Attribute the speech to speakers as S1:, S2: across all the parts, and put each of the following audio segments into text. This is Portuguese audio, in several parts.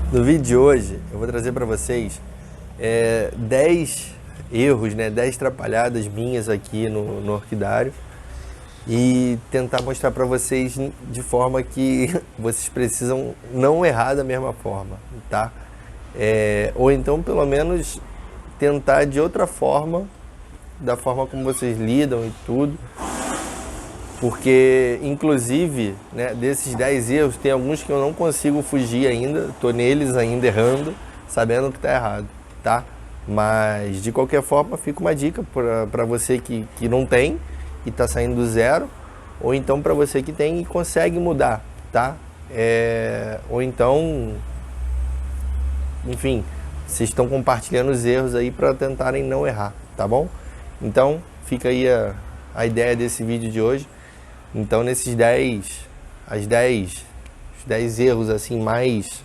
S1: No vídeo de hoje eu vou trazer para vocês 10 erros, 10 atrapalhadas minhas aqui no orquidário e tentar mostrar para vocês de forma que vocês precisam não errar da mesma forma, tá? Ou então pelo menos tentar de outra forma, da forma como vocês lidam e tudo. Porque, inclusive, desses 10 erros, tem alguns que eu não consigo fugir ainda, tô neles ainda errando, sabendo que tá errado, tá? Mas, de qualquer forma, fica uma dica para você que não tem e tá saindo do zero, ou então para você que tem e consegue mudar, tá? Ou então, enfim, vocês estão compartilhando os erros aí para tentarem não errar, tá bom? Então, fica aí a ideia desse vídeo de hoje. Então, nesses 10 erros assim mais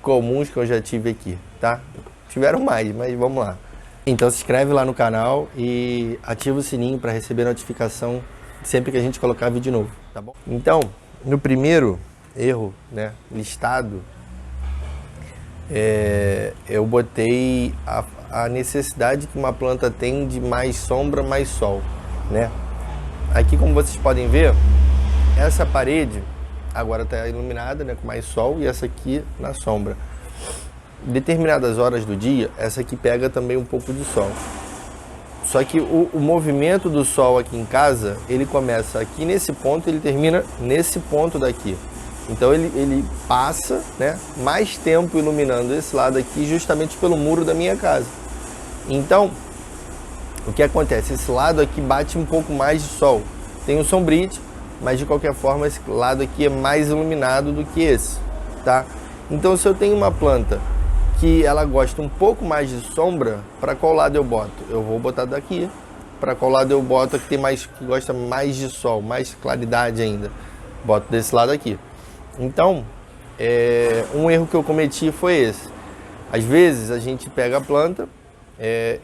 S1: comuns que eu já tive aqui, tá? Tiveram mais, mas vamos lá. Então, se inscreve lá no canal e ativa o sininho para receber notificação sempre que a gente colocar vídeo novo, tá bom? Então, no primeiro erro, listado, eu botei a necessidade que uma planta tem de mais sombra, mais sol, Aqui, como vocês podem ver, essa parede agora está iluminada, com mais sol, e essa aqui na sombra. Em determinadas horas do dia, essa aqui pega também um pouco de sol. Só que o movimento do sol aqui em casa, ele começa aqui nesse ponto, ele termina nesse ponto daqui. Então ele passa, mais tempo iluminando esse lado aqui, justamente pelo muro da minha casa. Então, o que acontece? Esse lado aqui bate um pouco mais de sol. Tem um sombrite, mas de qualquer forma esse lado aqui é mais iluminado do que esse, tá? Então, se eu tenho uma planta que ela gosta um pouco mais de sombra, para qual lado eu boto? Eu vou botar daqui. Para qual lado eu boto que gosta mais de sol, mais claridade ainda? Boto desse lado aqui. Então, um erro que eu cometi foi esse. Às vezes a gente pega a planta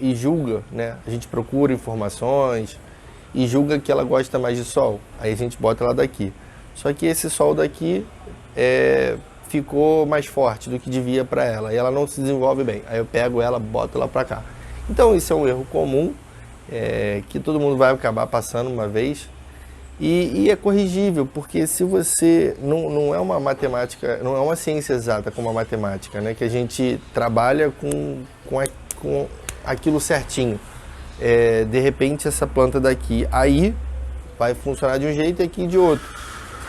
S1: e julga, a gente procura informações e julga que ela gosta mais de sol, aí a gente bota ela daqui. Só que esse sol daqui ficou mais forte do que devia para ela, e ela não se desenvolve bem, aí eu pego ela, boto ela para cá. Então isso é um erro comum, que todo mundo vai acabar passando uma vez, e é corrigível, porque se você não é uma matemática, não é uma ciência exata como a matemática, que a gente trabalha com aquilo certinho. De repente essa planta daqui aí vai funcionar de um jeito e aqui de outro.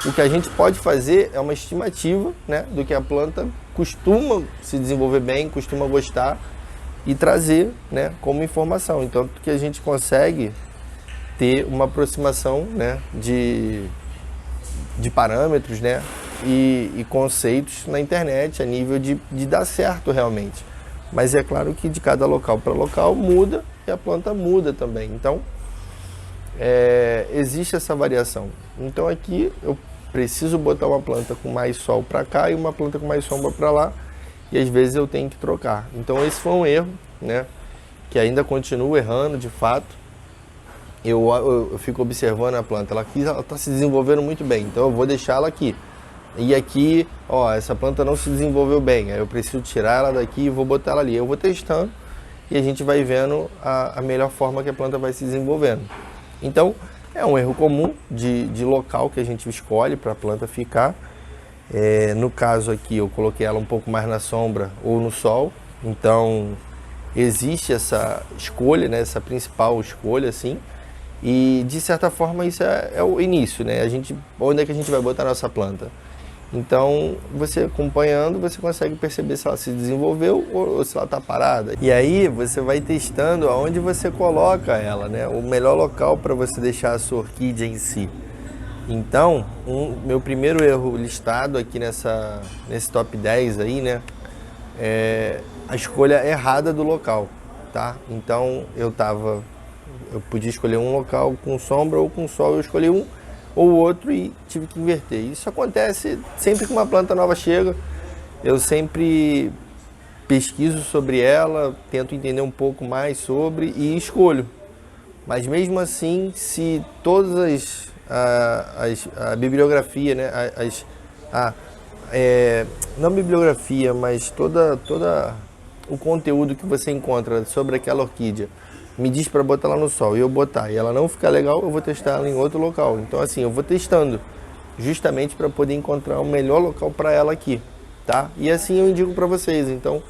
S1: O que a gente pode fazer é uma estimativa, do que a planta costuma se desenvolver bem, costuma gostar, e trazer, como informação. Então que a gente consegue ter uma aproximação, de parâmetros, e conceitos na internet a nível de dar certo realmente. Mas é claro que de cada local para local muda e a planta muda também. Então, existe essa variação. Então aqui eu preciso botar uma planta com mais sol para cá e uma planta com mais sombra para lá. E às vezes eu tenho que trocar. Então esse foi um erro, que ainda continuo errando de fato. Eu fico observando a planta. Ela está se desenvolvendo muito bem, então eu vou deixar ela aqui. E aqui, essa planta não se desenvolveu bem, aí eu preciso tirar ela daqui e vou botar ela ali. Eu vou testando e a gente vai vendo a melhor forma que a planta vai se desenvolvendo. Então, é um erro comum de local que a gente escolhe para a planta ficar. No caso aqui, eu coloquei ela um pouco mais na sombra ou no sol. Então, existe essa escolha, essa principal escolha, assim. E, de certa forma, isso é o início, onde é que a gente vai botar a nossa planta? Então, você acompanhando, você consegue perceber se ela se desenvolveu ou se ela está parada. E aí, você vai testando aonde você coloca ela, o melhor local para você deixar a sua orquídea em si. Então, meu primeiro erro listado aqui nesse top 10 aí, é a escolha errada do local, tá? Então, eu podia escolher um local com sombra ou com sol, eu escolhi um ou outro e tive que inverter. Isso acontece sempre que uma planta nova chega. Eu sempre pesquiso sobre ela, tento entender um pouco mais sobre e escolho. Mas mesmo assim, se todas a bibliografia, não bibliografia, mas toda o conteúdo que você encontra sobre aquela orquídea me diz para botar ela no sol e eu botar e ela não ficar legal, eu vou testar ela em outro local. Então assim, eu vou testando justamente para poder encontrar o melhor local para ela aqui, tá? E assim eu indico para vocês. Então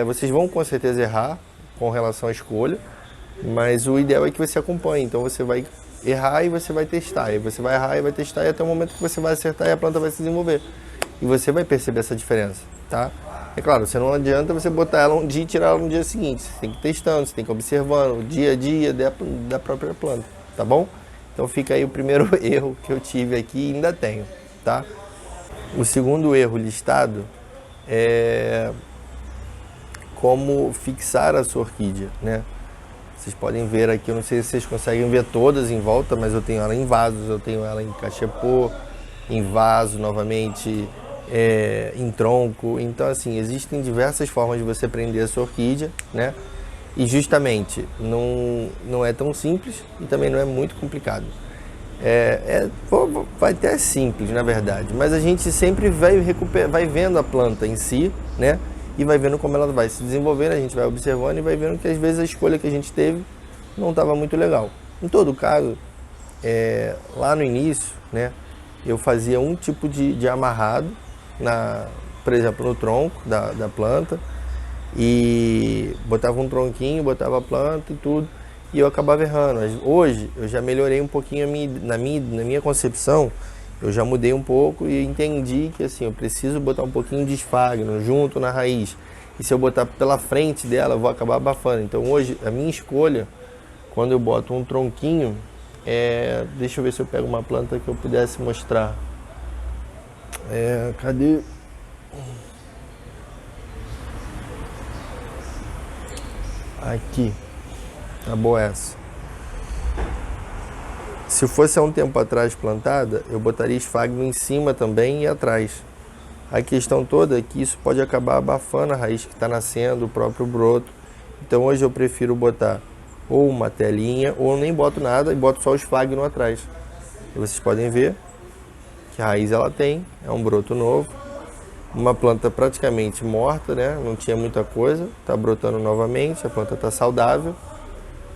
S1: vocês vão com certeza errar com relação à escolha, mas o ideal é que você acompanhe. Então você vai errar e você vai testar, e você vai errar e vai testar, e até o momento que você vai acertar e a planta vai se desenvolver. E você vai perceber essa diferença, tá? É claro, você não adianta você botar ela um dia e tirar ela no dia seguinte. Você tem que ir testando, você tem que ir observando o dia a dia da própria planta, tá bom? Então fica aí o primeiro erro que eu tive aqui e ainda tenho, tá? O segundo erro listado é como fixar a sua orquídea, né? Vocês podem ver aqui, eu não sei se vocês conseguem ver todas em volta, mas eu tenho ela em vasos, eu tenho ela em cachepô, em vaso novamente, em tronco. Então assim, existem diversas formas de você prender a sua orquídea, né? E justamente, não é tão simples e também não é muito complicado. Vai até simples, na verdade, mas a gente sempre vai vendo a planta em si, né? E vai vendo como ela vai se desenvolvendo, a gente vai observando e vai vendo que às vezes a escolha que a gente teve não estava muito legal. Em todo caso, lá no início, né, eu fazia um tipo de amarrado, por exemplo, no tronco da planta, e botava um tronquinho, botava a planta e tudo, e eu acabava errando. Hoje eu já melhorei um pouquinho na minha concepção. Eu já mudei um pouco e entendi que assim, eu preciso botar um pouquinho de esfagno junto na raiz. E se eu botar pela frente dela, eu vou acabar abafando. Então hoje, a minha escolha, quando eu boto um tronquinho, deixa eu ver se eu pego uma planta que eu pudesse mostrar. Cadê? Aqui. Tá boa essa. Se fosse há um tempo atrás plantada, eu botaria esfagno em cima também e atrás. A questão toda é que isso pode acabar abafando a raiz que está nascendo, o próprio broto. Então hoje eu prefiro botar ou uma telinha, ou nem boto nada e boto só o esfagno atrás. E vocês podem ver que a raiz ela tem, é um broto novo. Uma planta praticamente morta, né? Não tinha muita coisa, está brotando novamente, a planta está saudável,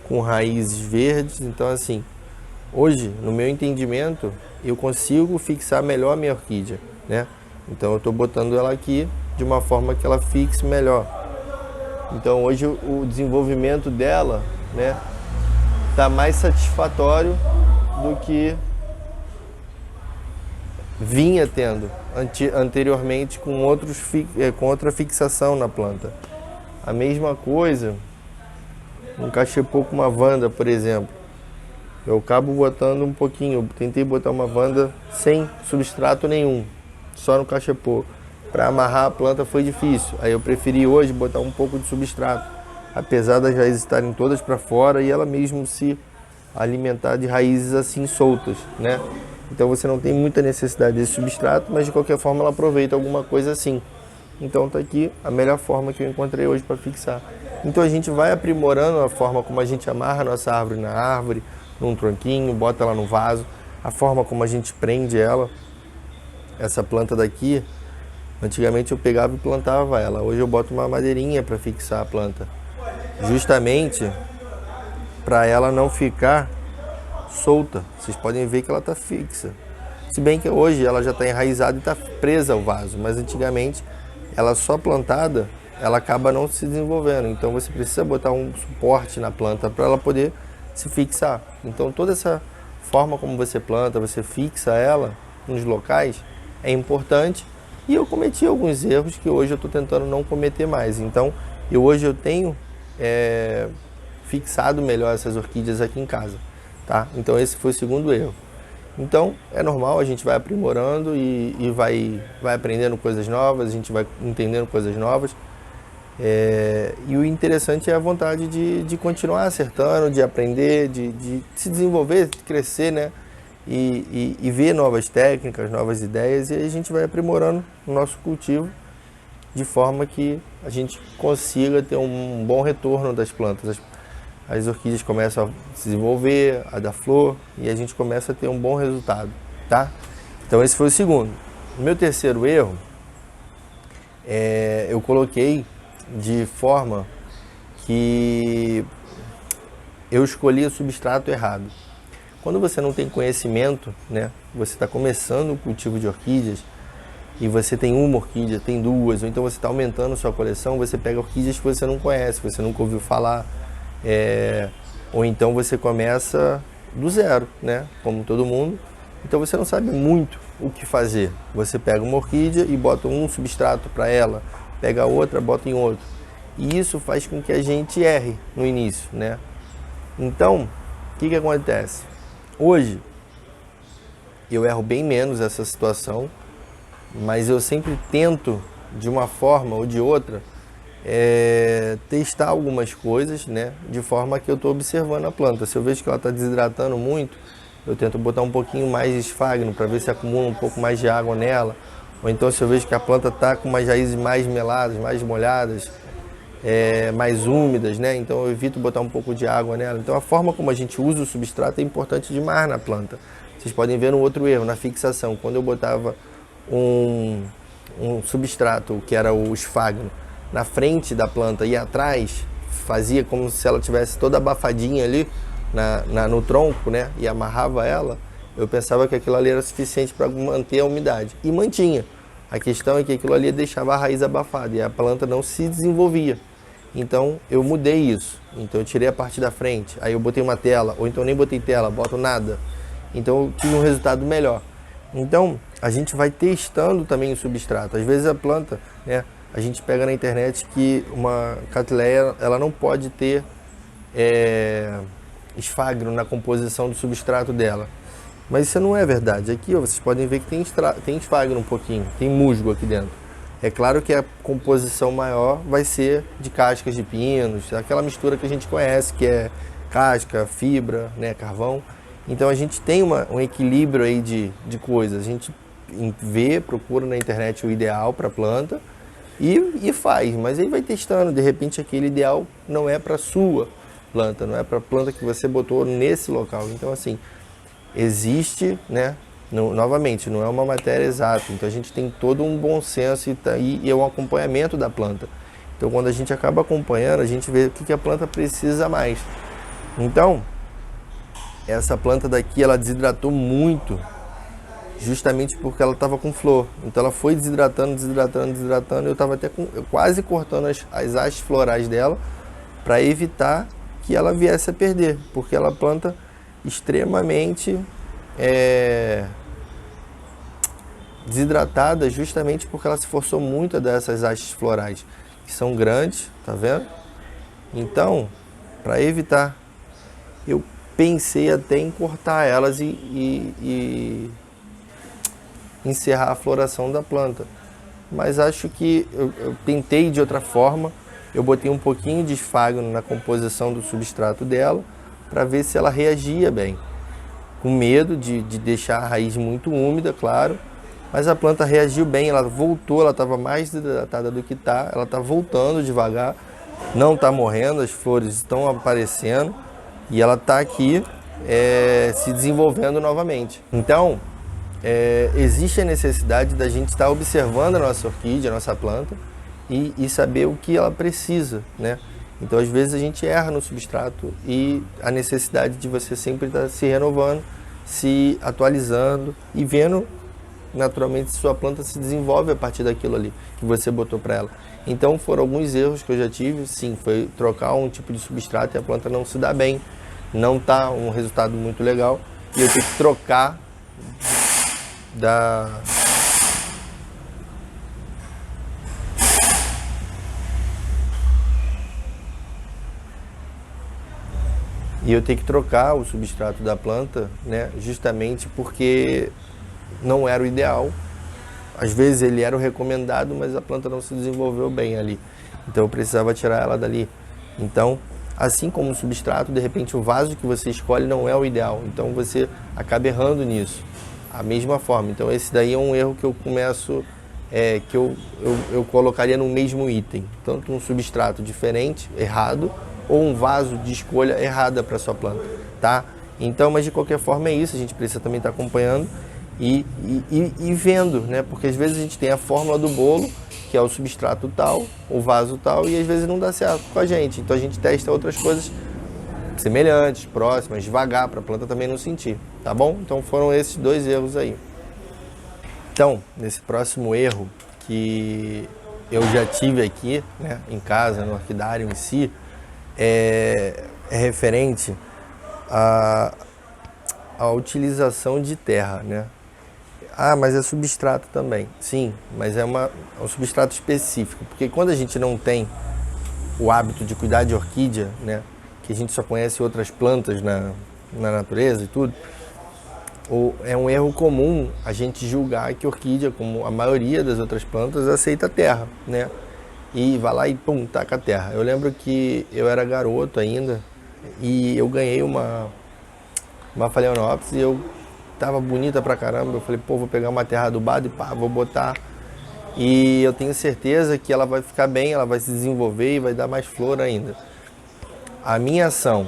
S1: com raízes verdes. Então assim, hoje, no meu entendimento, eu consigo fixar melhor a minha orquídea, né? Então eu estou botando ela aqui de uma forma que ela fixe melhor. Então hoje o desenvolvimento dela, né, tá mais satisfatório do que vinha tendo anteriormente com outra fixação na planta. A mesma coisa, um cachepô com uma vanda, por exemplo. Eu acabo botando um pouquinho, eu tentei botar uma vanda sem substrato nenhum, só no cachepô. Para amarrar a planta foi difícil, aí eu preferi hoje botar um pouco de substrato, apesar das raízes estarem todas para fora e ela mesmo se alimentar de raízes assim soltas, né? Então você não tem muita necessidade desse substrato, mas de qualquer forma ela aproveita alguma coisa assim. Então tá aqui a melhor forma que eu encontrei hoje para fixar. Então a gente vai aprimorando a forma como a gente amarra a nossa árvore na árvore, num tronquinho, bota ela no vaso, a forma como a gente prende ela. Essa planta daqui, antigamente eu pegava e plantava ela, hoje eu boto uma madeirinha para fixar a planta, justamente para ela não ficar solta. Vocês podem ver que ela está fixa, se bem que hoje ela já está enraizada e está presa ao vaso, mas antigamente ela só plantada, ela acaba não se desenvolvendo, então você precisa botar um suporte na planta para ela poder se fixar. Então toda essa forma como você planta, você fixa ela nos locais, é importante. E eu cometi alguns erros que hoje eu estou tentando não cometer mais. Então hoje eu tenho fixado melhor essas orquídeas aqui em casa, tá? Então esse foi o segundo erro. Então é normal, a gente vai aprimorando e vai aprendendo coisas novas, a gente vai entendendo coisas novas. E o interessante é a vontade de continuar acertando, de aprender, de se desenvolver, de crescer, né? E ver novas técnicas, novas ideias, e aí a gente vai aprimorando o nosso cultivo de forma que a gente consiga ter um bom retorno das plantas. As orquídeas começam a se desenvolver, a dar flor, e a gente começa a ter um bom resultado, tá? Então esse foi o segundo. O meu terceiro erro eu coloquei de forma que eu escolhi o substrato errado. Quando você não tem conhecimento, né, você está começando o cultivo de orquídeas e você tem uma orquídea, tem duas, ou então você está aumentando a sua coleção, você pega orquídeas que você não conhece, você nunca ouviu falar, ou então você começa do zero, né, como todo mundo, então você não sabe muito o que fazer. Você pega uma orquídea e bota um substrato para ela, pega outra, bota em outro, e isso faz com que a gente erre no início, né? Então, o que acontece? Hoje, eu erro bem menos essa situação, mas eu sempre tento, de uma forma ou de outra, testar algumas coisas, né? De forma que eu estou observando a planta. Se eu vejo que ela está desidratando muito, eu tento botar um pouquinho mais de esfagno para ver se acumula um pouco mais de água nela. Ou então, se eu vejo que a planta está com umas raízes mais meladas, mais molhadas, mais úmidas, né? Então eu evito botar um pouco de água nela. Então a forma como a gente usa o substrato é importante demais na planta. Vocês podem ver um outro erro, na fixação. Quando eu botava um substrato, que era o esfagno, na frente da planta e atrás, fazia como se ela tivesse toda abafadinha ali no tronco, né? E amarrava ela, eu pensava que aquilo ali era suficiente para manter a umidade. E mantinha. A questão é que aquilo ali deixava a raiz abafada e a planta não se desenvolvia. Então eu mudei isso. Então eu tirei a parte da frente, aí eu botei uma tela, ou então nem botei tela, boto nada. Então eu tive um resultado melhor. Então a gente vai testando também o substrato. Às vezes a planta, né, a gente pega na internet que uma Cattleya, ela não pode ter esfagno na composição do substrato dela. Mas isso não é verdade. Aqui, ó, vocês podem ver que tem esfagno um pouquinho, tem musgo aqui dentro. É claro que a composição maior vai ser de cascas de pinos, aquela mistura que a gente conhece, que é casca, fibra, né, carvão. Então a gente tem um equilíbrio aí de coisas. A gente vê, procura na internet o ideal para a planta e faz. Mas aí vai testando, de repente aquele ideal não é para a sua planta, não é para a planta que você botou nesse local. Então assim, existe, né? Novamente, não é uma matéria exata, então a gente tem todo um bom senso e é um acompanhamento da planta. Então quando a gente acaba acompanhando, a gente vê o que a planta precisa mais. Então, essa planta daqui, ela desidratou muito, justamente porque ela estava com flor. Então ela foi desidratando, eu estava até quase cortando as hastes florais dela, para evitar que ela viesse a perder, porque ela é uma planta extremamente desidratada, justamente porque ela se forçou muito a dar essas hastes florais, que são grandes, tá vendo? Então, para evitar, eu pensei até em cortar elas e encerrar a floração da planta, mas acho que eu tentei de outra forma. Eu botei um pouquinho de esfagno na composição do substrato dela para ver se ela reagia bem, com medo de deixar a raiz muito úmida, claro, mas a planta reagiu bem, ela voltou, ela estava mais desidratada do que está, ela está voltando devagar, não está morrendo, as flores estão aparecendo e ela está aqui se desenvolvendo novamente. Então, existe a necessidade da gente estar observando a nossa orquídea, a nossa planta, e saber o que ela precisa, né? Então, às vezes, a gente erra no substrato e a necessidade de você sempre estar se renovando, se atualizando e vendo, naturalmente, se sua planta se desenvolve a partir daquilo ali que você botou para ela. Então, foram alguns erros que eu já tive, sim, foi trocar um tipo de substrato e a planta não se dá bem, não está um resultado muito legal, e eu tenho que trocar o substrato da planta, né, justamente porque não era o ideal. Às vezes ele era o recomendado, mas a planta não se desenvolveu bem ali. Então eu precisava tirar ela dali. Então, assim como o substrato, de repente o vaso que você escolhe não é o ideal. Então você acaba errando nisso. A mesma forma. Então esse daí é um erro que eu começo, que eu colocaria no mesmo item. Tanto um substrato diferente, errado, ou um vaso de escolha errada para sua planta, tá? Então, mas de qualquer forma é isso, a gente precisa também estar acompanhando e vendo, né? Porque às vezes a gente tem a fórmula do bolo, que é o substrato tal, o vaso tal, e às vezes não dá certo com a gente. Então a gente testa outras coisas semelhantes, próximas, devagar, para a planta também não sentir, tá bom? Então foram esses 2 erros aí. Então, nesse próximo erro que eu já tive aqui, né, em casa, no orquidário em si, é referente à utilização de terra, né? Ah, mas é substrato também. Sim, mas é um substrato específico, porque quando a gente não tem o hábito de cuidar de orquídea, né, que a gente só conhece outras plantas na natureza e tudo, é um erro comum a gente julgar que orquídea, como a maioria das outras plantas, aceita terra, né? E vai lá e pum, taca a terra. Eu lembro que eu era garoto ainda e eu ganhei uma Phalaenopsis e eu tava bonita pra caramba. Eu falei, pô, vou pegar uma terra adubada e pá, vou botar. E eu tenho certeza que ela vai ficar bem, ela vai se desenvolver e vai dar mais flor ainda. A minha ação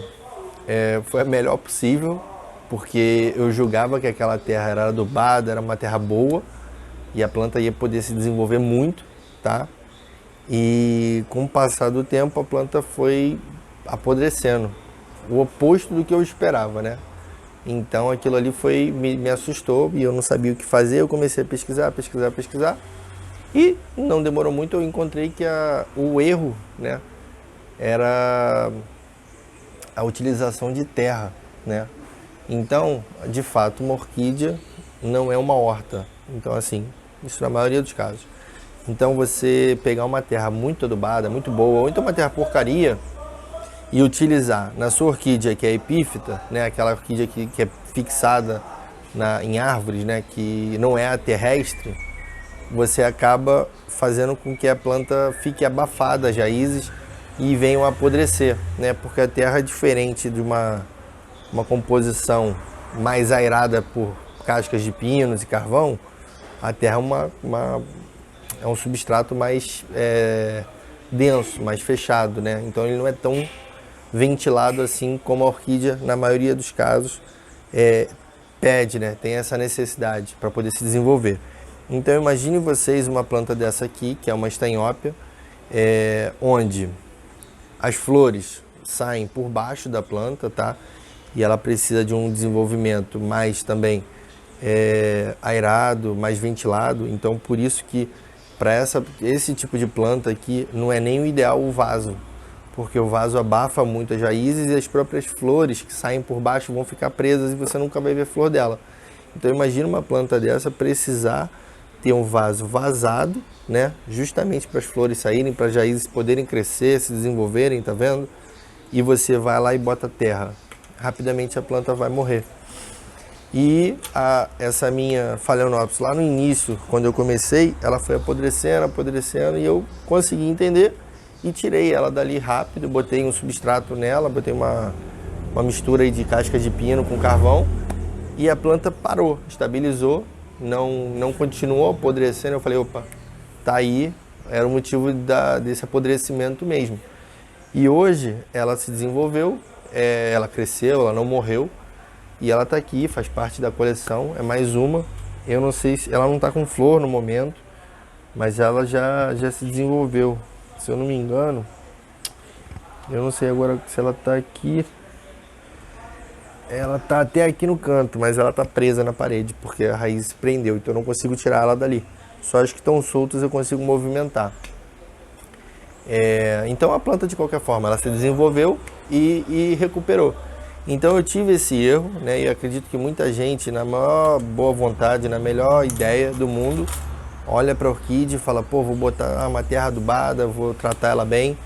S1: foi a melhor possível, porque eu julgava que aquela terra era adubada, era uma terra boa e a planta ia poder se desenvolver muito, tá? E com o passar do tempo a planta foi apodrecendo, o oposto do que eu esperava, né? Então aquilo ali me assustou e eu não sabia o que fazer. Eu comecei a pesquisar e não demorou muito, eu encontrei que o erro, né, era a utilização de terra, né? Então, de fato, uma orquídea não é uma horta. Então, assim, isso na maioria dos casos. Então, você pegar uma terra muito adubada, muito boa, ou então uma terra porcaria, e utilizar na sua orquídea, que é epífita, né, aquela orquídea que é fixada em árvores, né, que não é a terrestre, você acaba fazendo com que a planta fique abafada, as raízes, e venham a apodrecer, né, porque a terra é diferente de uma composição mais airada por cascas de pinos e carvão. A terra é um substrato mais denso, mais fechado, né? Então ele não é tão ventilado assim como a orquídea, na maioria dos casos, pede, né? Tem essa necessidade para poder se desenvolver. Então imagine vocês uma planta dessa aqui, que é uma estanhópia, onde as flores saem por baixo da planta, tá? E ela precisa de um desenvolvimento mais também airado, mais ventilado. Então por isso que para esse tipo de planta aqui não é nem o ideal o vaso, porque o vaso abafa muito as raízes e as próprias flores que saem por baixo vão ficar presas e você nunca vai ver flor dela. Então imagina uma planta dessa precisar ter um vaso vazado, né? Justamente para as flores saírem, para as raízes poderem crescer, se desenvolverem, tá vendo? E você vai lá e bota terra. Rapidamente a planta vai morrer. E essa minha Phalaenopsis, lá no início, quando eu comecei, ela foi apodrecendo e eu consegui entender e tirei ela dali rápido, botei um substrato nela, botei uma mistura aí de casca de pino com carvão e a planta parou, estabilizou, não continuou apodrecendo. Eu falei, opa, tá aí, era o motivo desse apodrecimento mesmo. E hoje ela se desenvolveu, ela cresceu, ela não morreu. E ela está aqui, faz parte da coleção, é mais uma. Eu não sei se ela não está com flor no momento, mas ela já se desenvolveu. Se eu não me engano, eu não sei agora se ela está aqui. Ela está até aqui no canto, mas ela está presa na parede, porque a raiz se prendeu, então eu não consigo tirar ela dali. Só as que estão soltas eu consigo movimentar. Então a planta, de qualquer forma, ela se desenvolveu e recuperou. Então eu tive esse erro, né, e acredito que muita gente, na maior boa vontade, na melhor ideia do mundo, olha para a orquídea e fala, pô, vou botar uma terra adubada, vou tratar ela bem,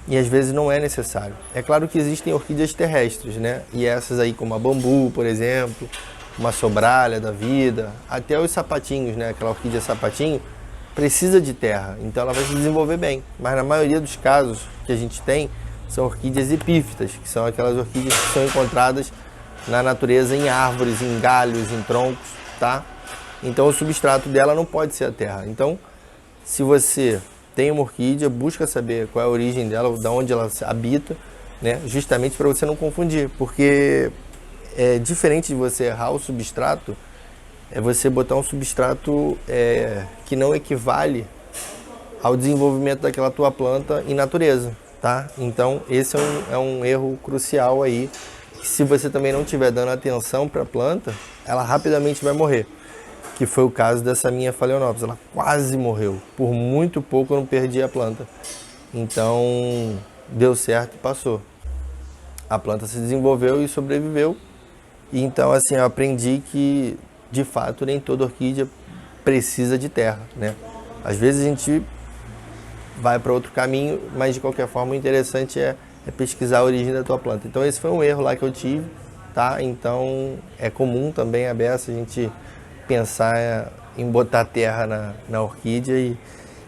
S1: e às vezes não é necessário. É claro que existem orquídeas terrestres, né, e essas aí como a bambu, por exemplo, uma sobralha da vida, até os sapatinhos, né, aquela orquídea sapatinho, precisa de terra, então ela vai se desenvolver bem, mas na maioria dos casos que a gente tem, são orquídeas epífitas, que são aquelas orquídeas que são encontradas na natureza em árvores, em galhos, em troncos, tá? Então o substrato dela não pode ser a terra. Então, se você tem uma orquídea, busca saber qual é a origem dela, de onde ela habita, né? Justamente para você não confundir, porque é diferente de você errar o substrato, é você botar um substrato que não equivale ao desenvolvimento daquela tua planta em natureza, tá? Então esse é um erro crucial aí, que se você também não estiver dando atenção para a planta, ela rapidamente vai morrer, que foi o caso dessa minha Phalaenopsis. Ela quase morreu, por muito pouco eu não perdi a planta, então deu certo e passou. A planta se desenvolveu e sobreviveu, e então assim eu aprendi que de fato nem toda orquídea precisa de terra, né? Às vezes a gente vai para outro caminho, mas de qualquer forma o interessante é pesquisar a origem da tua planta. Então esse foi um erro lá que eu tive, tá? Então é comum também a beça a gente pensar em botar terra na orquídea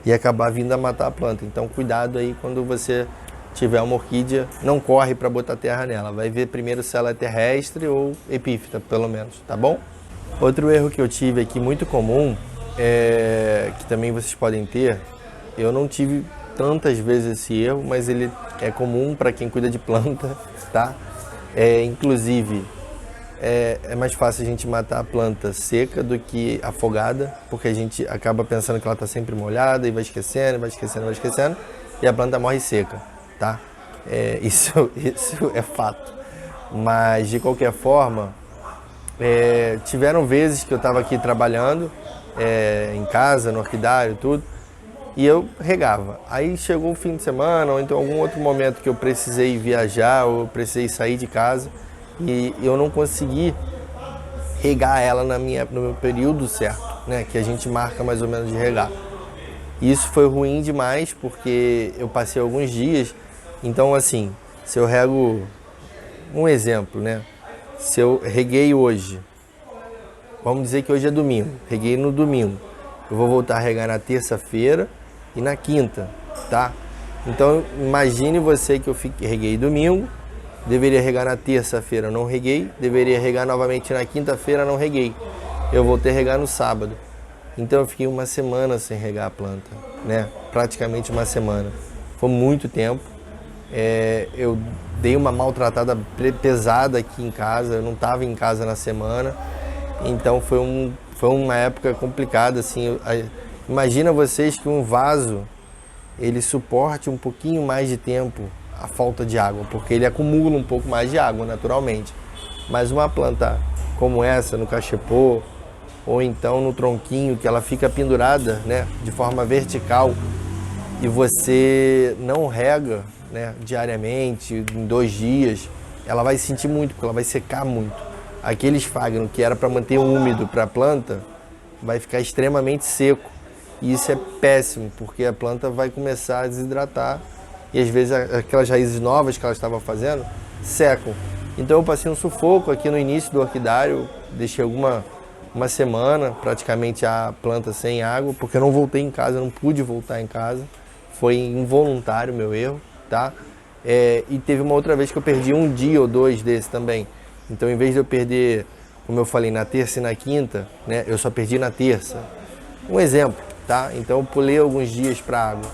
S1: e acabar vindo a matar a planta. Então cuidado aí quando você tiver uma orquídea, não corre para botar terra nela. Vai ver primeiro se ela é terrestre ou epífita, pelo menos, tá bom? Outro erro que eu tive aqui muito comum, que também vocês podem ter, eu não tive tantas vezes esse erro, mas ele é comum para quem cuida de planta, tá? Inclusive, é mais fácil a gente matar a planta seca do que afogada, porque a gente acaba pensando que ela está sempre molhada e vai esquecendo, e a planta morre seca, tá? Isso é fato. Mas, de qualquer forma, tiveram vezes que eu estava aqui trabalhando, em casa, no orquidário, tudo, e eu regava. Aí chegou o fim de semana, ou então algum outro momento que eu precisei viajar, ou eu precisei sair de casa, e eu não consegui regar ela no meu período certo, né, que a gente marca mais ou menos de regar. E isso foi ruim demais, porque eu passei alguns dias, então assim, se eu rego, um exemplo, né, se eu reguei hoje, vamos dizer que hoje é domingo, reguei no domingo, eu vou voltar a regar na terça-feira e na quinta, tá? Então imagine você que eu reguei domingo, deveria regar na terça-feira, não reguei, deveria regar novamente na quinta-feira, não reguei. Eu voltei a regar no sábado. Então eu fiquei uma semana sem regar a planta, né? Praticamente uma semana. Foi muito tempo. Eu dei uma maltratada pesada aqui em casa, eu não estava em casa na semana. Então foi uma época complicada, assim. Imagina vocês que um vaso, ele suporte um pouquinho mais de tempo a falta de água, porque ele acumula um pouco mais de água naturalmente. Mas uma planta como essa, no cachepô, ou então no tronquinho, que ela fica pendurada, né, de forma vertical, e você não rega, né, diariamente, em 2 dias, ela vai sentir muito, porque ela vai secar muito. Aquele esfagno que era para manter úmido para a planta, vai ficar extremamente seco. E isso é péssimo, porque a planta vai começar a desidratar e às vezes aquelas raízes novas que ela estava fazendo secam. Então eu passei um sufoco aqui no início do orquidário, deixei uma semana praticamente a planta sem água, porque eu não voltei em casa, eu não pude voltar em casa. Foi involuntário meu erro, tá? E teve uma outra vez que eu perdi 1 dia ou 2 desse também. Então, em vez de eu perder, como eu falei, na terça e na quinta, né, eu só perdi na terça. Um exemplo, tá? Então, eu pulei alguns dias para água.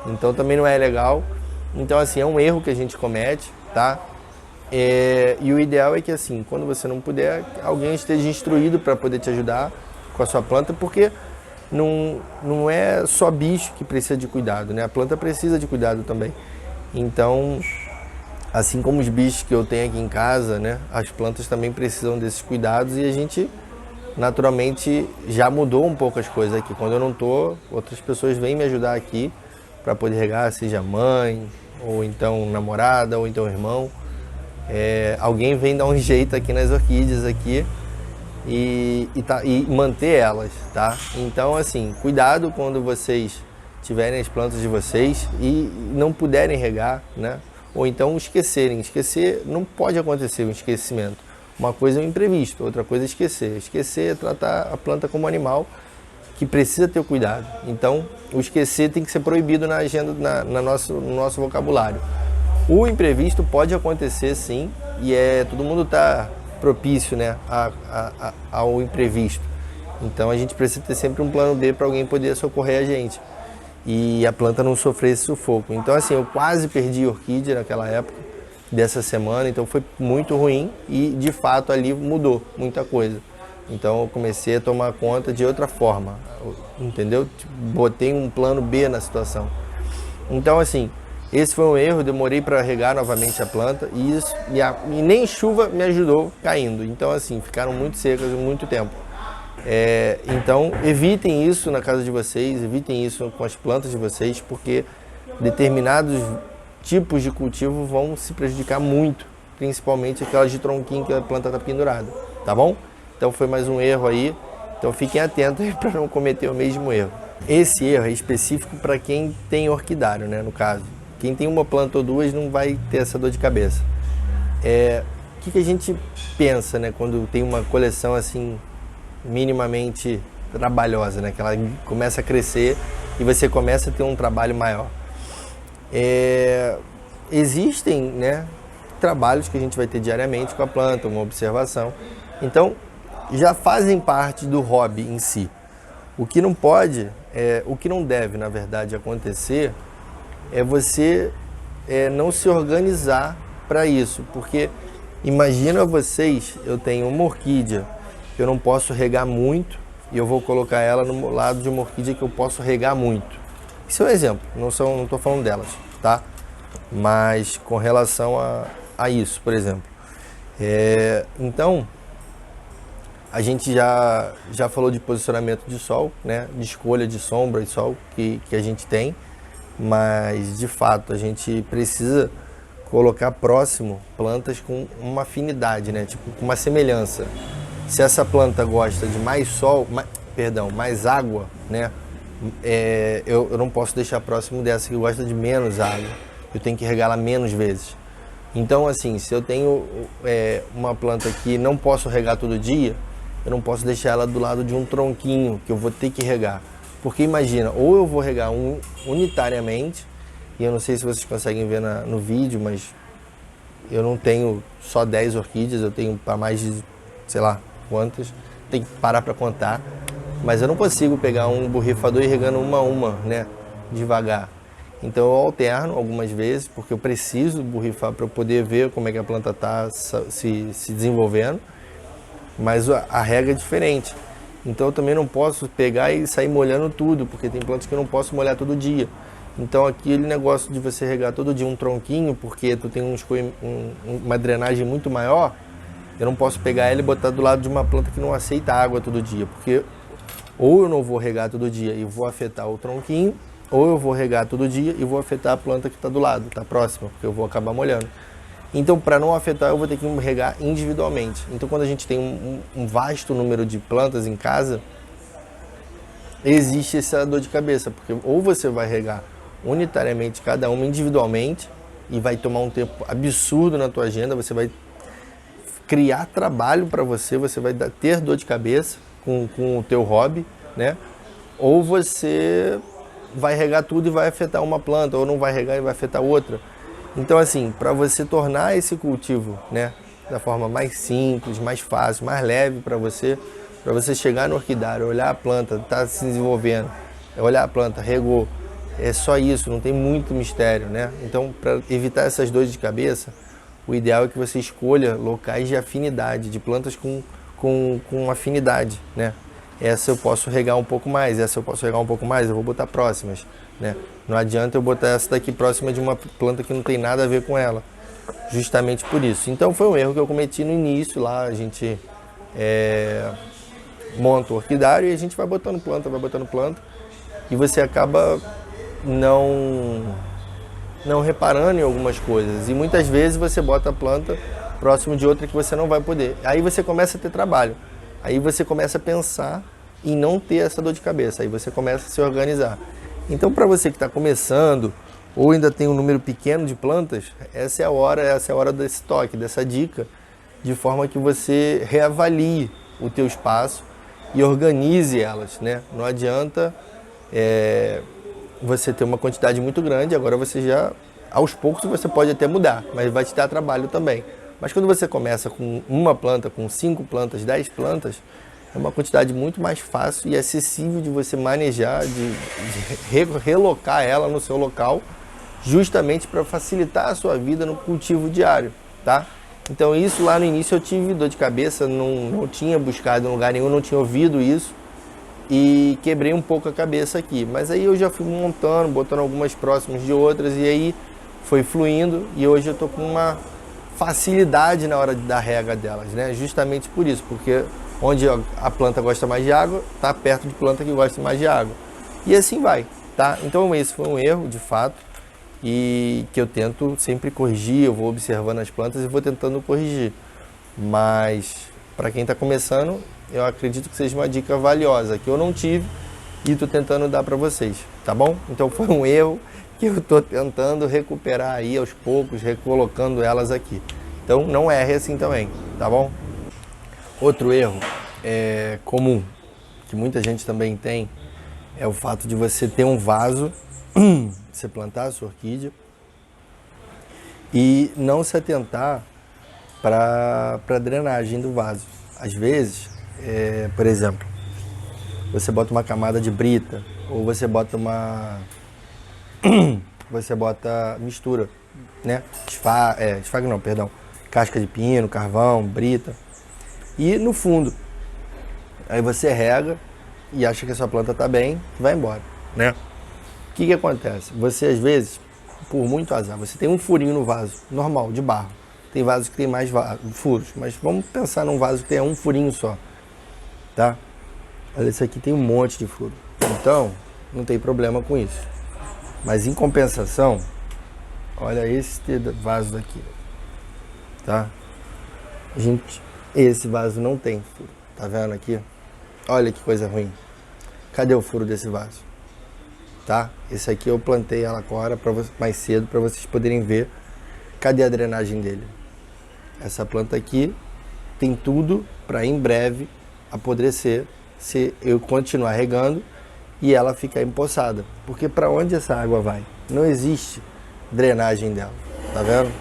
S1: Então, também não é legal. Então, assim, é um erro que a gente comete, tá? E o ideal é que, assim, quando você não puder, alguém esteja instruído para poder te ajudar com a sua planta, porque não é só bicho que precisa de cuidado, né? A planta precisa de cuidado também. Então, assim como os bichos que eu tenho aqui em casa, né, as plantas também precisam desses cuidados, e a gente naturalmente já mudou um pouco as coisas aqui. Quando eu não tô, outras pessoas vêm me ajudar aqui para poder regar, seja mãe, ou então namorada, ou então irmão. Alguém vem dar um jeito aqui nas orquídeas aqui e manter elas, tá? Então, assim, cuidado quando vocês tiverem as plantas de vocês e não puderem regar, né? Ou então esquecerem. Esquecer, não pode acontecer um esquecimento. Uma coisa é um imprevisto, outra coisa é esquecer. Esquecer é tratar a planta como animal que precisa ter cuidado. Então, o esquecer tem que ser proibido na agenda, no nosso vocabulário. O imprevisto pode acontecer sim, e todo mundo está propício, né, ao imprevisto. Então a gente precisa ter sempre um plano B para alguém poder socorrer a gente e a planta não sofrer esse sufoco. Então assim, eu quase perdi a orquídea naquela época dessa semana, então foi muito ruim e de fato ali mudou muita coisa. Então eu comecei a tomar conta de outra forma, entendeu? Tipo, botei um plano B na situação. Então assim, esse foi um erro, demorei para regar novamente a planta e nem chuva me ajudou caindo. Então assim, ficaram muito secas muito tempo. Então evitem isso na casa de vocês, evitem isso com as plantas de vocês, porque determinados tipos de cultivo vão se prejudicar muito, principalmente aquelas de tronquinho que a planta está pendurada, tá bom? Então foi mais um erro aí, então fiquem atentos para não cometer o mesmo erro. Esse erro é específico para quem tem orquidário, né, no caso. Quem tem uma planta ou duas não vai ter essa dor de cabeça. O que a gente pensa, né, quando tem uma coleção assim minimamente trabalhosa, né, que ela começa a crescer e você começa a ter um trabalho maior? Existem, né, trabalhos que a gente vai ter diariamente com a planta, uma observação. Então, já fazem parte do hobby em si. O que não pode, o que não deve, na verdade, acontecer é você não se organizar para isso. Porque imagina vocês, eu tenho uma orquídea que eu não posso regar muito e eu vou colocar ela no lado de uma orquídea que eu posso regar muito. Isso é um exemplo, não estou falando delas, tá? Mas com relação a isso, por exemplo. Então, a gente já falou de posicionamento de sol, né? De escolha de sombra e sol que a gente tem, mas de fato a gente precisa colocar próximo plantas com uma afinidade, né? Tipo, com uma semelhança. Se essa planta gosta de mais sol, mais água, né? Eu não posso deixar próximo dessa que gosta de menos água. Eu tenho que regá-la menos vezes. Então, assim, se eu tenho uma planta que não posso regar todo dia, eu não posso deixar ela do lado de um tronquinho que eu vou ter que regar. Porque imagina, ou eu vou regar unitariamente, e eu não sei se vocês conseguem ver no vídeo, mas eu não tenho só 10 orquídeas, eu tenho para mais de, sei lá, quantas, tem que parar para contar. Mas eu não consigo pegar um borrifador e regando uma a uma, né, devagar. Então eu alterno algumas vezes, porque eu preciso borrifar para eu poder ver como é que a planta está se desenvolvendo. Mas a rega é diferente. Então eu também não posso pegar e sair molhando tudo, porque tem plantas que eu não posso molhar todo dia. Então aquele negócio de você regar todo dia um tronquinho, porque tu tem uma drenagem muito maior, eu não posso pegar ela e botar do lado de uma planta que não aceita água todo dia, porque ou eu não vou regar todo dia e vou afetar o tronquinho, ou eu vou regar todo dia e vou afetar a planta que está do lado, está próxima, porque eu vou acabar molhando. Então, para não afetar, eu vou ter que regar individualmente. Então, quando a gente tem um vasto número de plantas em casa, existe essa dor de cabeça, porque ou você vai regar unitariamente cada uma individualmente e vai tomar um tempo absurdo na tua agenda, você vai criar trabalho para você vai ter dor de cabeça com o teu hobby, né? Ou você vai regar tudo e vai afetar uma planta, ou não vai regar e vai afetar outra. Então, assim, para você tornar esse cultivo, né, da forma mais simples, mais fácil, mais leve para você chegar no orquidário, olhar a planta, tá se desenvolvendo, olhar a planta, regou, é só isso, não tem muito mistério, né? Então, para evitar essas dores de cabeça, o ideal é que você escolha locais de afinidade, de plantas com afinidade, né? Essa eu posso regar um pouco mais, essa eu posso regar um pouco mais, eu vou botar próximas, né? Não adianta eu botar essa daqui próxima de uma planta que não tem nada a ver com ela, justamente por isso. Então foi um erro que eu cometi no início lá, a gente monta o orquidário e a gente vai botando planta, e você acaba não reparando em algumas coisas, e muitas vezes você bota a planta próximo de outra que você não vai poder. Aí você começa a ter trabalho, aí você começa a pensar em não ter essa dor de cabeça, aí você começa a se organizar. Então, para você que está começando ou ainda tem um número pequeno de plantas, essa é a hora desse toque, dessa dica, de forma que você reavalie o teu espaço e organize elas, né? Não adianta você ter uma quantidade muito grande, agora você já, aos poucos você pode até mudar, mas vai te dar trabalho também. Mas quando você começa com uma planta, com 5 plantas, 10 plantas, é uma quantidade muito mais fácil e acessível de você manejar, de relocar ela no seu local, justamente para facilitar a sua vida no cultivo diário, tá? Então isso lá no início eu tive dor de cabeça, não tinha buscado em lugar nenhum, não tinha ouvido isso e quebrei um pouco a cabeça aqui. Mas aí eu já fui montando, botando algumas próximas de outras e aí foi fluindo e hoje eu tô com uma facilidade na hora de dar rega delas, né? Justamente por isso, porque onde a planta gosta mais de água, tá perto de planta que gosta mais de água. E assim vai, tá? Então esse foi um erro, de fato, e que eu tento sempre corrigir, eu vou observando as plantas e vou tentando corrigir. Mas para quem está começando, eu acredito que seja uma dica valiosa, que eu não tive e estou tentando dar para vocês, tá bom? Então foi um erro que eu estou tentando recuperar aí aos poucos, recolocando elas aqui. Então não erre assim também, tá bom? Outro erro comum, que muita gente também tem, é o fato de você ter um vaso, você plantar a sua orquídea e não se atentar para a drenagem do vaso. Às vezes, por exemplo, você bota uma camada de brita ou você bota mistura, né? Desfaga não, perdão. Casca de pino, carvão, brita. E no fundo, aí você rega e acha que a sua planta está bem e vai embora, né? O que acontece? Você às vezes, por muito azar, você tem um furinho no vaso, normal, de barro. Tem vasos que tem mais furos, mas vamos pensar num vaso que tem um furinho só, tá? Olha, esse aqui tem um monte de furo. Então, não tem problema com isso. Mas em compensação, olha esse vaso daqui, tá? Gente, esse vaso não tem furo, tá vendo aqui? Olha que coisa ruim. Cadê o furo desse vaso? Tá? Esse aqui eu plantei ela agora mais cedo para vocês poderem ver. Cadê a drenagem dele? Essa planta aqui tem tudo para em breve apodrecer se eu continuar regando e ela ficar empoçada. Porque para onde essa água vai? Não existe drenagem dela, tá vendo?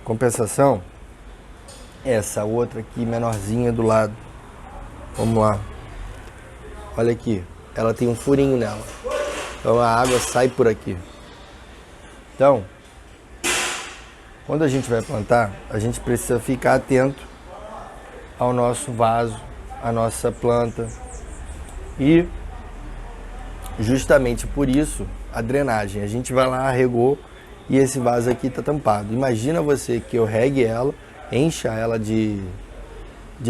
S1: Compensação, essa outra aqui menorzinha do lado. Vamos lá. Olha aqui, ela tem um furinho nela. Então a água sai por aqui. Então, quando a gente vai plantar, a gente precisa ficar atento ao nosso vaso, à nossa planta. E justamente por isso, a drenagem. A gente vai lá, regou e esse vaso aqui está tampado. Imagina você que eu regue ela, encha ela de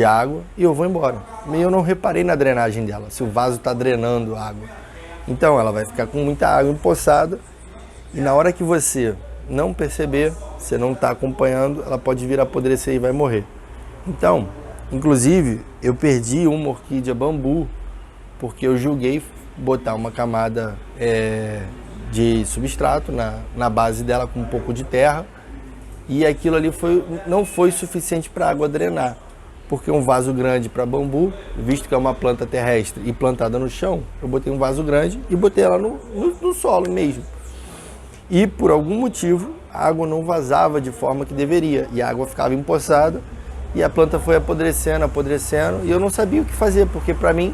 S1: água e eu vou embora. E eu não reparei na drenagem dela, se o vaso está drenando água. Então ela vai ficar com muita água empoçada e na hora que você não perceber, você não está acompanhando, ela pode vir a apodrecer e vai morrer. Então, inclusive, eu perdi uma orquídea bambu porque eu julguei botar uma camada de substrato na base dela com um pouco de terra e aquilo ali não foi suficiente para a água drenar. Porque um vaso grande para bambu, visto que é uma planta terrestre e plantada no chão, eu botei um vaso grande e botei ela no solo mesmo. E por algum motivo, a água não vazava de forma que deveria. E a água ficava empoçada e a planta foi apodrecendo e eu não sabia o que fazer, porque para mim,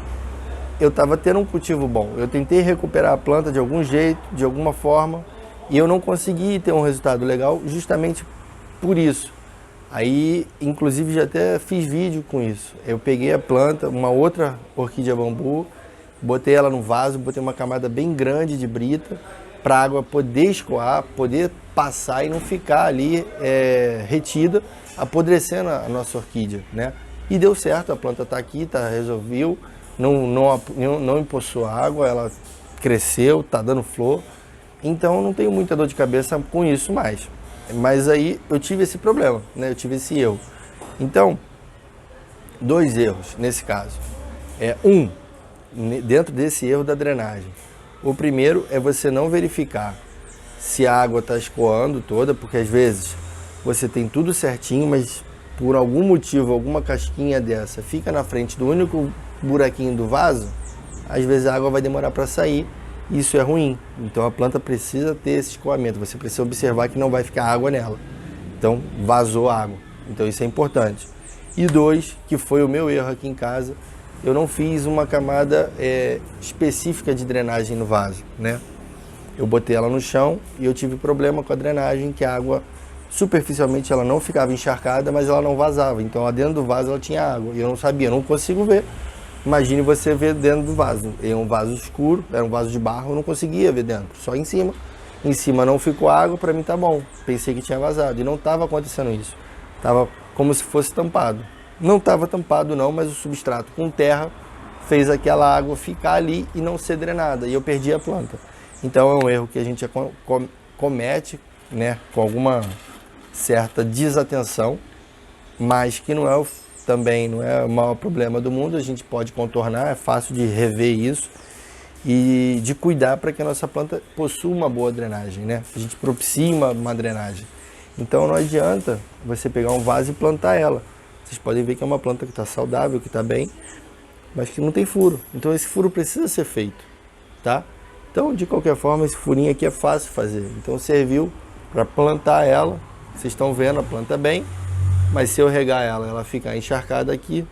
S1: eu estava tendo um cultivo bom. Eu tentei recuperar a planta de algum jeito, de alguma forma, e eu não consegui ter um resultado legal justamente por isso. Aí, inclusive, já até fiz vídeo com isso. Eu peguei a planta, uma outra orquídea bambu, botei ela no vaso, botei uma camada bem grande de brita, para a água poder escoar, poder passar e não ficar ali retida, apodrecendo a nossa orquídea, né? E deu certo, a planta está aqui, resolveu, não empoçou água, ela cresceu, está dando flor. Então, não tenho muita dor de cabeça com isso mais. Mas aí eu tive esse problema, né? Eu tive esse erro. Então, 2 erros nesse caso. Dentro desse erro da drenagem. O primeiro é você não verificar se a água está escoando toda, porque às vezes você tem tudo certinho, mas por algum motivo, alguma casquinha dessa fica na frente do único buraquinho do vaso, às vezes a água vai demorar para sair. Isso é ruim, então a planta precisa ter esse escoamento, você precisa observar que não vai ficar água nela. Então vazou água, então isso é importante. E 2, que foi o meu erro aqui em casa, eu não fiz uma camada específica de drenagem no vaso, né? Eu botei ela no chão e eu tive problema com a drenagem, que a água superficialmente ela não ficava encharcada, mas ela não vazava. Então lá dentro do vaso ela tinha água. E eu não sabia, eu não consigo ver. Imagine você ver dentro do vaso. É um vaso escuro, era um vaso de barro, eu não conseguia ver dentro, só em cima. Em cima não ficou água, para mim tá bom. Pensei que tinha vazado e não estava acontecendo isso. Tava como se fosse tampado. Não estava tampado não, mas o substrato com terra fez aquela água ficar ali e não ser drenada. E eu perdi a planta. Então é um erro que a gente comete, né, com alguma certa desatenção, mas que não é também não é o maior problema do mundo. A gente pode contornar, é fácil de rever isso e de cuidar para que a nossa planta possua uma boa drenagem, né? A gente propicie uma drenagem. Então não adianta você pegar um vaso e plantar ela. Vocês podem ver que é uma planta que está saudável, que está bem, mas que não tem furo. Então esse furo precisa ser feito, tá? Então, de qualquer forma, esse furinho aqui é fácil de fazer. Então serviu para plantar ela. Vocês estão vendo a planta bem, mas se eu regar ela, ela ficar encharcada aqui,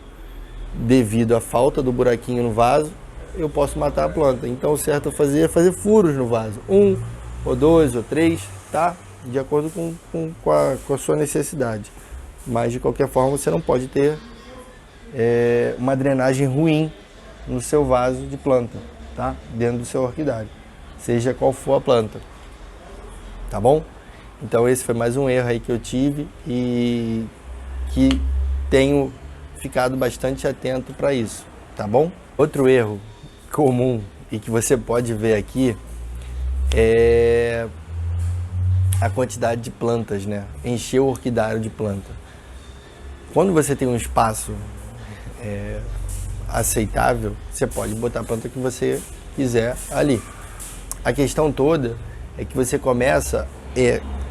S1: devido à falta do buraquinho no vaso, eu posso matar a planta. Então o certo a fazer é fazer furos no vaso. 1, ou 2, ou 3, tá? De acordo com a sua necessidade. Mas de qualquer forma você não pode ter uma drenagem ruim no seu vaso de planta, tá? Dentro do seu orquidário, seja qual for a planta, tá bom? Então esse foi mais um erro aí que eu tive e que tenho ficado bastante atento para isso, tá bom? Outro erro comum e que você pode ver aqui é a quantidade de plantas, né? Encher o orquidário de planta. Quando você tem um espaço aceitável, você pode botar a planta que você quiser ali. A questão toda é que você começa...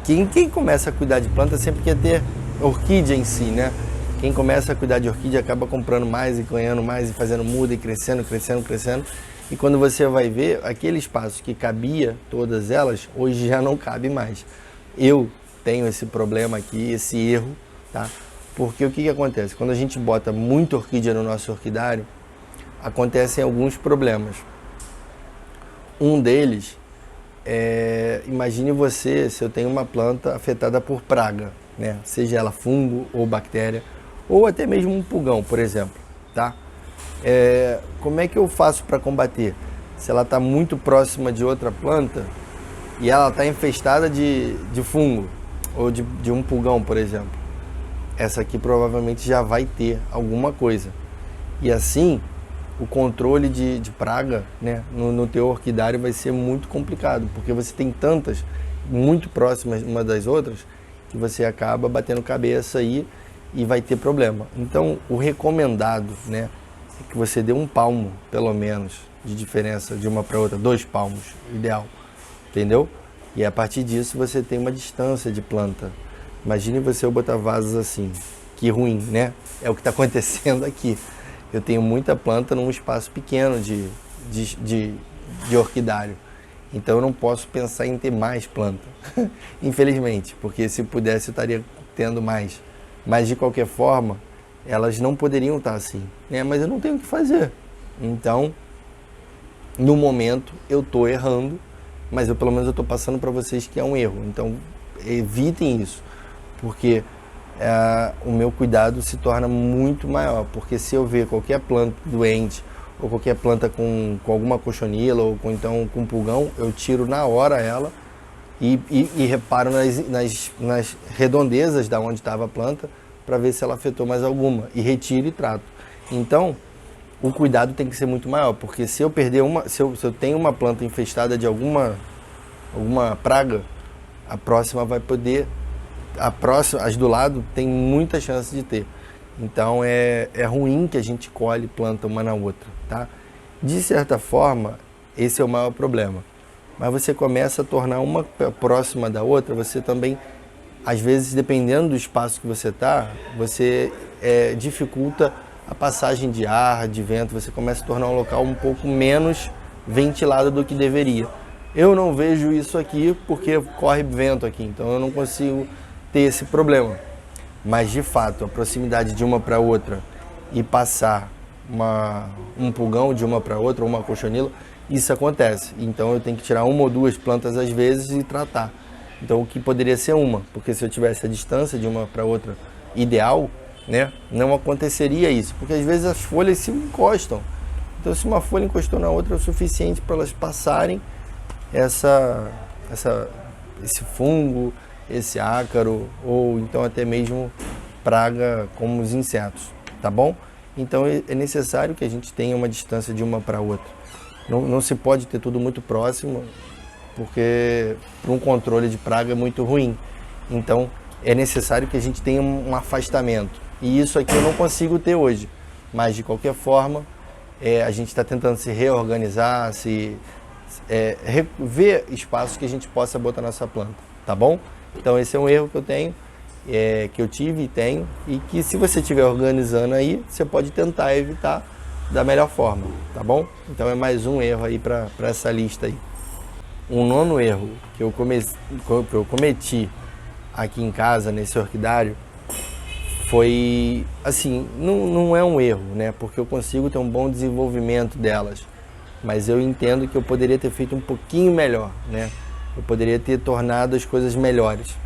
S1: Quem começa a cuidar de planta sempre quer ter orquídea em si, né? Quem começa a cuidar de orquídea acaba comprando mais e ganhando mais e fazendo muda e crescendo. E quando você vai ver, aquele espaço que cabia todas elas, hoje já não cabe mais. Eu tenho esse problema aqui, esse erro, tá? Porque o que acontece? Quando a gente bota muita orquídea no nosso orquidário, acontecem alguns problemas. Um deles imagine você, se eu tenho uma planta afetada por praga, né? Seja ela fungo ou bactéria, ou até mesmo um pulgão, por exemplo, tá? Como é que eu faço para combater? Se ela está muito próxima de outra planta e ela está infestada de fungo ou de um pulgão, por exemplo, essa aqui provavelmente já vai ter alguma coisa. E assim, o controle de praga, né, no teu orquidário vai ser muito complicado, porque você tem tantas, muito próximas uma das outras, que você acaba batendo cabeça aí e vai ter problema. Então, o recomendado, né, é que você dê um palmo, pelo menos, de diferença de uma para outra, 2 palmos, ideal, entendeu? E a partir disso você tem uma distância de planta. Imagine você botar vasos assim, que ruim, né? É o que está acontecendo aqui. Eu tenho muita planta num espaço pequeno de orquidário. Então eu não posso pensar em ter mais planta, infelizmente, porque se pudesse eu estaria tendo mais. Mas de qualquer forma, elas não poderiam estar assim, né? Mas eu não tenho o que fazer. Então, no momento, eu estou errando, mas eu pelo menos eu estou passando para vocês que é um erro. Então, evitem isso, porque o meu cuidado se torna muito maior. Porque se eu ver qualquer planta doente, ou qualquer planta com alguma cochonila, ou então com pulgão, eu tiro na hora ela e reparo nas redondezas da onde estava a planta, para ver se ela afetou mais alguma, e retiro e trato. Então, o cuidado tem que ser muito maior, porque se eu perder se eu tenho uma planta infestada de alguma praga, a próxima vai poder, as do lado tem muita chance de ter. Então é ruim que a gente colhe planta uma na outra, tá? De certa forma, esse é o maior problema. Mas você começa a tornar uma próxima da outra, você também, às vezes, dependendo do espaço que você está, você dificulta a passagem de ar, de vento, você começa a tornar um local um pouco menos ventilado do que deveria. Eu não vejo isso aqui porque corre vento aqui, então eu não consigo ter esse problema. Mas, de fato, a proximidade de uma para outra e passar um pulgão de uma para outra, ou uma cochonila, isso acontece. Então eu tenho que tirar uma ou duas plantas às vezes e tratar. Então o que poderia ser uma, porque se eu tivesse a distância de uma para outra ideal, né, não aconteceria isso, porque às vezes as folhas se encostam. Então se uma folha encostou na outra é o suficiente para elas passarem esse fungo, esse ácaro, ou então até mesmo praga como os insetos, tá bom? Então é necessário que a gente tenha uma distância de uma para outra. Não se pode ter tudo muito próximo, porque um controle de praga é muito ruim. Então é necessário que a gente tenha um afastamento. E isso aqui eu não consigo ter hoje. Mas de qualquer forma, a gente está tentando se reorganizar, ver espaços que a gente possa botar nossa planta, tá bom? Então esse é um erro que eu tenho, que eu tive e tenho, e que se você estiver organizando aí, você pode tentar evitar da melhor forma, tá bom? Então é mais um erro aí para essa lista aí. Um nono erro que eu cometi aqui em casa, nesse orquidário, foi, assim, não é um erro, né? Porque eu consigo ter um bom desenvolvimento delas, mas eu entendo que eu poderia ter feito um pouquinho melhor, né? Eu poderia ter tornado as coisas melhores.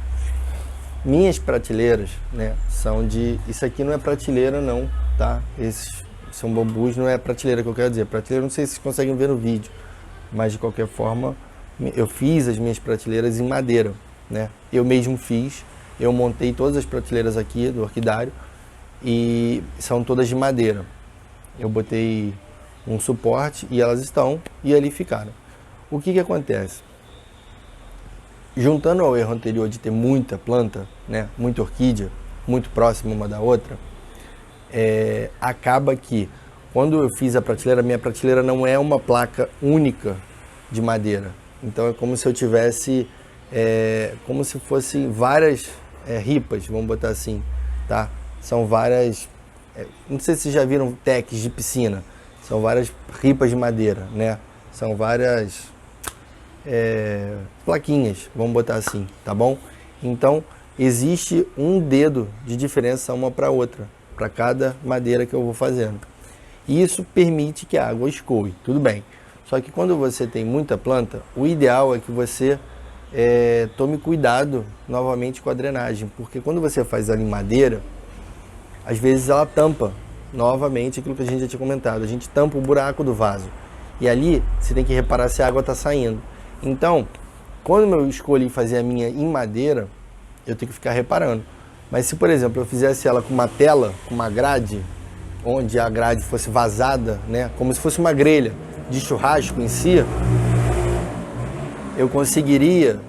S1: Minhas prateleiras, né, são de... Isso aqui não é prateleira não, tá? Esses são bambus, não é prateleira que eu quero dizer. Prateleira, não sei se vocês conseguem ver no vídeo, mas de qualquer forma, eu fiz as minhas prateleiras em madeira, né? Eu mesmo fiz, eu montei todas as prateleiras aqui do orquidário e são todas de madeira. Eu botei um suporte e elas estão, e ali ficaram. O que acontece? Juntando ao erro anterior de ter muita planta, né, muita orquídea, muito próxima uma da outra, acaba que quando eu fiz a prateleira, minha prateleira não é uma placa única de madeira. Então é como se eu tivesse, como se fossem várias ripas, vamos botar assim, tá? São várias, não sei se vocês já viram techs de piscina, são várias ripas de madeira, né? São várias plaquinhas, vamos botar assim, tá bom? Então existe um dedo de diferença uma para outra, para cada madeira que eu vou fazendo. E isso permite que a água escoe, tudo bem. Só que quando você tem muita planta, o ideal é que você tome cuidado novamente com a drenagem, porque quando você faz ela em madeira, às vezes ela tampa novamente aquilo que a gente já tinha comentado, a gente tampa o buraco do vaso. E ali você tem que reparar se a água está saindo. Então, quando eu escolhi fazer a minha em madeira, eu tenho que ficar reparando. Mas se, por exemplo, eu fizesse ela com uma tela, com uma grade, onde a grade fosse vazada, né, como se fosse uma grelha de churrasco em si, eu conseguiria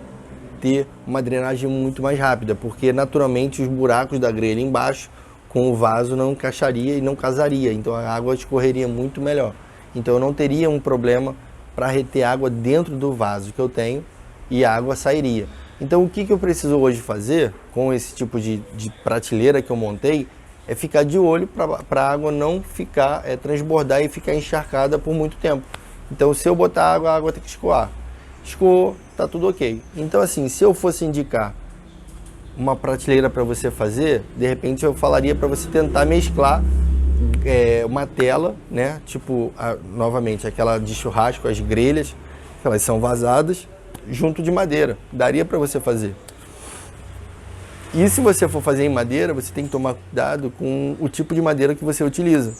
S1: ter uma drenagem muito mais rápida, porque naturalmente os buracos da grelha embaixo com o vaso não encaixaria e não casaria, então a água escorreria muito melhor. Então eu não teria um problema para reter água dentro do vaso que eu tenho e a água sairia. Então o que eu preciso hoje fazer com esse tipo de prateleira que eu montei é ficar de olho para a água não ficar, transbordar e ficar encharcada por muito tempo. Então se eu botar água, a água tem que escoar. Escoou, tá tudo ok. Então assim, se eu fosse indicar uma prateleira para você fazer, de repente eu falaria para você tentar mesclar uma tela, né? Tipo, novamente, aquela de churrasco, as grelhas, que elas são vazadas, junto de madeira. Daria para você fazer. E se você for fazer em madeira, você tem que tomar cuidado com o tipo de madeira que você utiliza.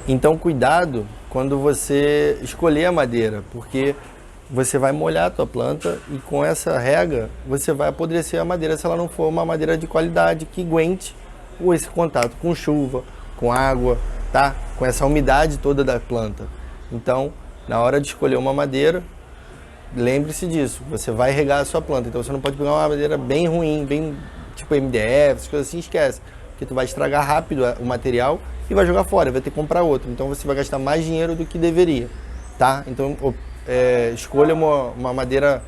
S1: Então, cuidado quando você escolher a madeira, porque você vai molhar a tua planta e com essa rega você vai apodrecer a madeira se ela não for uma madeira de qualidade que aguente esse contato com chuva, com água, tá? Com essa umidade toda da planta. Então, na hora de escolher uma madeira, lembre-se disso, você vai regar a sua planta, então você não pode pegar uma madeira bem ruim, bem tipo MDF, essas coisas assim, esquece, porque tu vai estragar rápido o material e vai jogar fora, vai ter que comprar outro, então você vai gastar mais dinheiro do que deveria, tá? Então, escolha uma madeira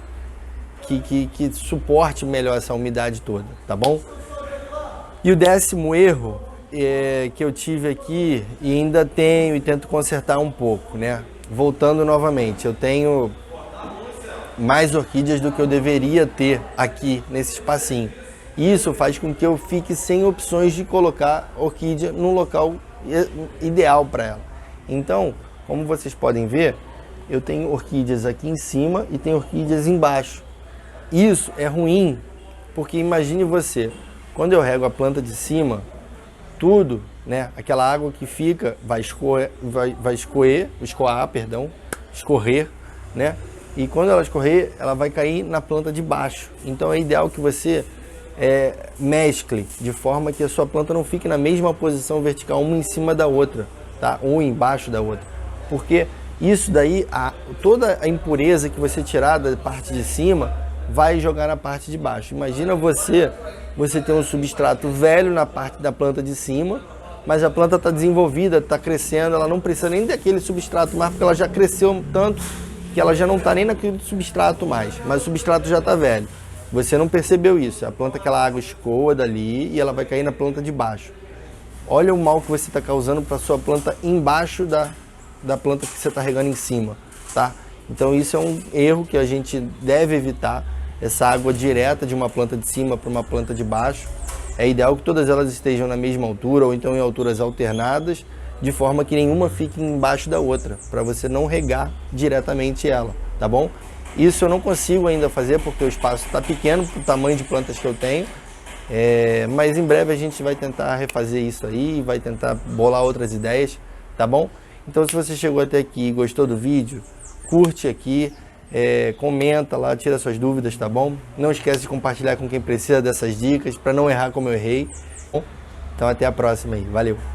S1: que suporte melhor essa umidade toda, tá bom? E o 10º erro que eu tive aqui e ainda tenho e tento consertar um pouco, né? Voltando novamente, eu tenho mais orquídeas do que eu deveria ter aqui nesse espacinho. Isso faz com que eu fique sem opções de colocar orquídea no local ideal para ela. Então, como vocês podem ver, eu tenho orquídeas aqui em cima e tenho orquídeas embaixo. Isso é ruim, porque imagine você, quando eu rego a planta de cima, tudo, né, aquela água que fica vai escorrer, né? E quando ela escorrer, ela vai cair na planta de baixo. Então é ideal que você mescle, de forma que a sua planta não fique na mesma posição vertical, uma em cima da outra, tá? Ou embaixo da outra. Porque isso daí, toda a impureza que você tirar da parte de cima, vai jogar na parte de baixo. Imagina você tem um substrato velho na parte da planta de cima, mas a planta está desenvolvida, está crescendo, ela não precisa nem daquele substrato mais, porque ela já cresceu tanto que ela já não está nem naquele substrato mais, mas o substrato já está velho. Você não percebeu isso, a planta, aquela água escoa dali e ela vai cair na planta de baixo. Olha o mal que você está causando para a sua planta embaixo da planta que você está regando em cima, tá? Então isso é um erro que a gente deve evitar, essa água direta de uma planta de cima para uma planta de baixo. É ideal que todas elas estejam na mesma altura ou então em alturas alternadas, de forma que nenhuma fique embaixo da outra, para você não regar diretamente ela, tá bom? Isso eu não consigo ainda fazer porque o espaço está pequeno para o tamanho de plantas que eu tenho, mas em breve a gente vai tentar refazer isso aí, vai tentar bolar outras ideias, tá bom? Então se você chegou até aqui e gostou do vídeo, curte aqui, comenta lá, tira suas dúvidas, tá bom? Não esquece de compartilhar com quem precisa dessas dicas, para não errar como eu errei. Então até a próxima aí, valeu!